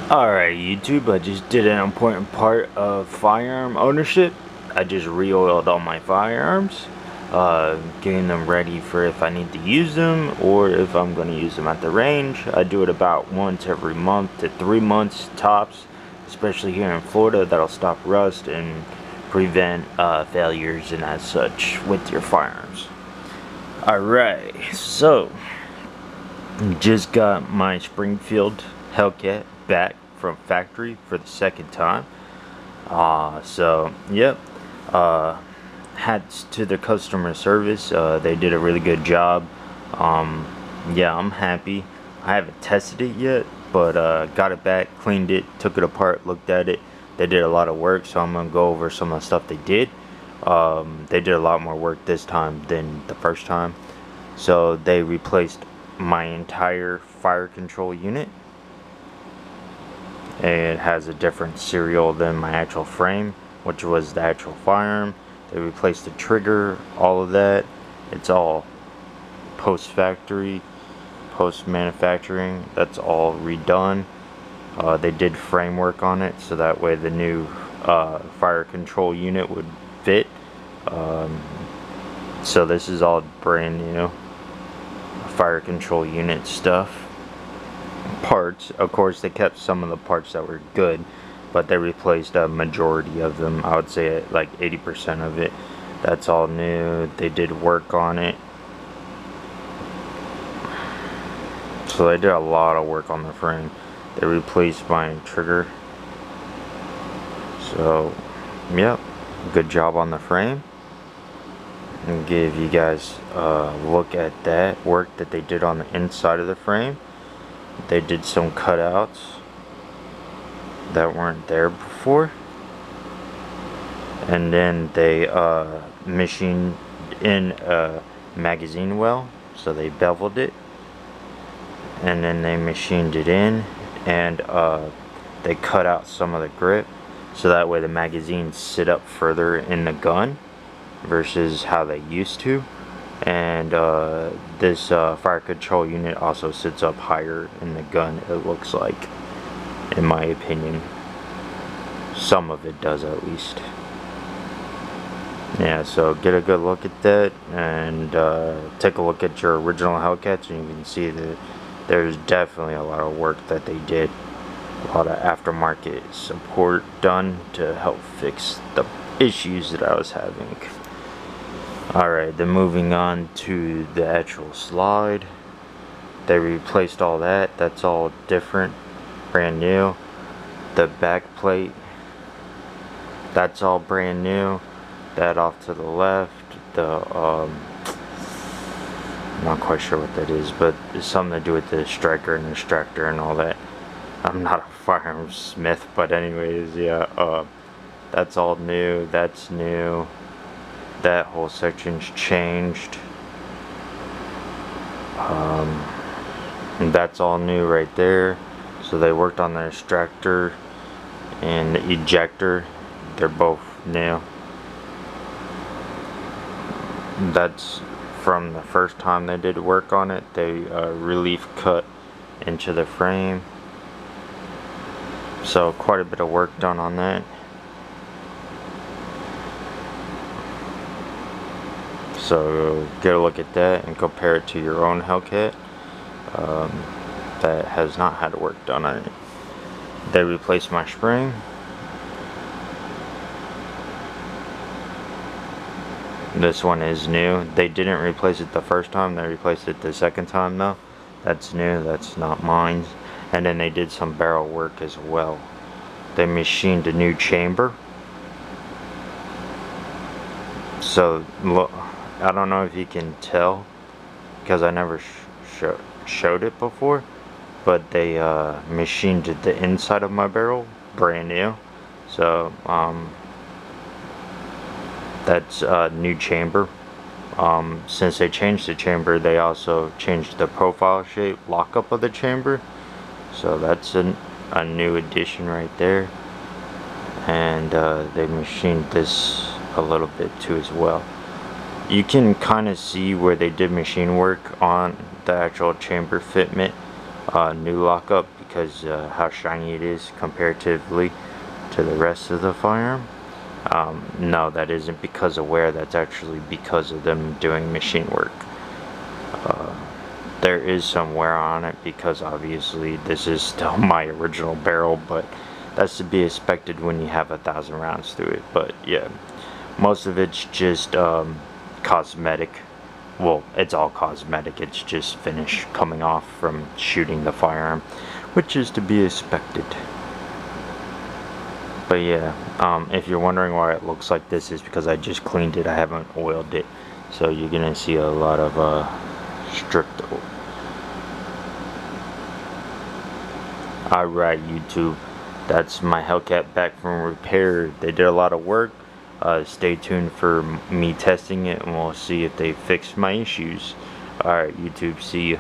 Alright YouTube, I just did an important part of firearm ownership. I just re-oiled all my firearms, getting them ready for if I need to use them or if I'm going to use them at the range. I do it about once every month to 3 months tops, especially here in Florida. That'll stop rust and prevent failures and as such with your firearms. Alright, so just got my Springfield Hellcat back from factory for the second time. So yep, hats to the customer service. They did a really good job. Yeah, I'm happy. I haven't tested it yet, but got it back, cleaned it, took it apart, looked at it. They did a lot of work, so I'm gonna go over some of the stuff they did. They did a lot more work this time than the first time. So they replaced my entire fire control unit. It has a different serial than my actual frame, which was the actual firearm. They replaced the trigger, all of that. It's all post-factory, post-manufacturing. That's all redone. They did framework on it, so that way the new fire control unit would fit. So this is all brand new fire control unit stuff. Parts, of course, they kept some of the parts that were good, but they replaced a majority of them. I would say like 80% of it. That's all new. They did work on it, so they did a lot of work on the frame. They replaced my trigger, so yep, good job on the frame. And give you guys a look at that work that they did on the inside of the frame. They did some cutouts that weren't there before, and then they machined in a magazine well, so they beveled it, and then they machined it in, and they cut out some of the grip, so that way the magazines sit up further in the gun versus how they used to. And this fire control unit also sits up higher in the gun, it looks like, in my opinion. Some of it does, at least. Yeah, so get a good look at that, and take a look at your original Hellcats, and you can see that there's definitely a lot of work that they did. A lot of aftermarket support done to help fix the issues that I was having. Alright, then moving on to the actual slide. They replaced all that. That's all different, brand new. The back plate, that's all brand new. That off to the left, I'm not quite sure what that is, but it's something to do with the striker and extractor and all that. I'm not a firearms smith, but anyways, yeah, that's all new. That's new. That whole section's changed. And that's all new right there. So they worked on the extractor and the ejector. They're both new. That's from the first time they did work on it. They relief cut into the frame. So quite a bit of work done on that. So get a look at that and compare it to your own Hellcat that has not had work done on it. They replaced my spring. This one is new. They didn't replace it the first time, they replaced it the second time though. That's new, that's not mine. And then they did some barrel work as well. They machined a new chamber. So look, I don't know if you can tell because I never showed it before, but they machined the inside of my barrel brand new. So that's a new chamber. Since they changed the chamber, they also changed the profile shape lockup of the chamber, so that's a new addition right there. And they machined this a little bit too as well. You can kind of see where they did machine work on the actual chamber fitment new lockup because how shiny it is comparatively to the rest of the firearm. No, that isn't because of wear, that's actually because of them doing machine work. There is some wear on it because obviously this is still my original barrel, but that's to be expected when you have 1,000 rounds through it. But yeah, most of it's just cosmetic. Well, it's all cosmetic, it's just finish coming off from shooting the firearm, which is to be expected. But yeah, if you're wondering why it looks like this, is because I just cleaned it, I haven't oiled it, so you're gonna see a lot of stripped. Alright, YouTube, that's my Hellcat back from repair. They did a lot of work. Stay tuned for me testing it, and we'll see if they fixed my issues. Alright, YouTube, see you.